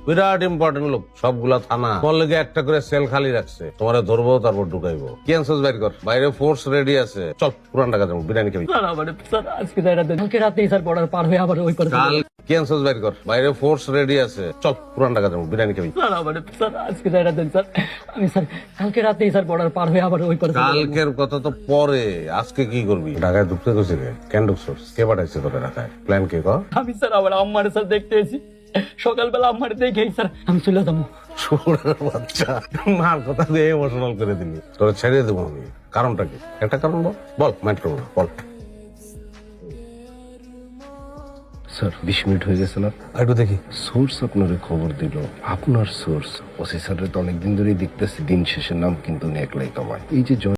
বিরাট important লোক, সবগুলা থানা তোমার লেগে একটা করে সেল খালি রাখছে, তোমারে ধরবো তারপর ঢুকাইবো। কি আনছিস বাইর কর, বাইরে ফোর্স রেডি আছে, চল পুরান ঢাকা যাবো, বিরিয়ানি খাবি। স্যার আমার স্যার আজকে কালকে রাতেই স্যার বর্ডার পার হয়ে আবার ওই পারে কাল কি আনছিস বাইর কর, বাইরে ফোর্স রেডি আছে, চল পুরান ঢাকা যাবো, বিরিয়ানি খাবি। স্যার আমার স্যার আজকে স্যার আমি স্যার কালকে রাতেই স্যার বর্ডার পার হয়ে আবার ওই পারে কালকের কথা তো পরে, আজকে কি করবি? ঢাকায় ঢুকতে গেছি রে, কেন ঢুকছস? কে পাঠাইছে তোকে ঢাকায়? প্ল্যান কে কর? আমি স্যার আমার আম্মার স্যার দেখতে এসেছি, সকালবেলা আম্মার দেখেই স্যার আমি চলে যাবো। শুয়োরের বাচ্চা, মার কথা দিয়ে ইমোশনাল করে দিলি, তোরা ছেড়ে দেবো আমি। কারণটা কি? একটা কারণ বল, বল মাইন্ড করবো না, বল। স্যার 20 মিনিট হয়ে গেছে না? একটু দেখি। সোর্স আপনারে খবর দিল, আপনার সোর্স ওসি স্যারের তো অনেকদিন ধরেই দেখতেছি দিন শেষে নাম কিন্তু একলাই কামায়। এই যে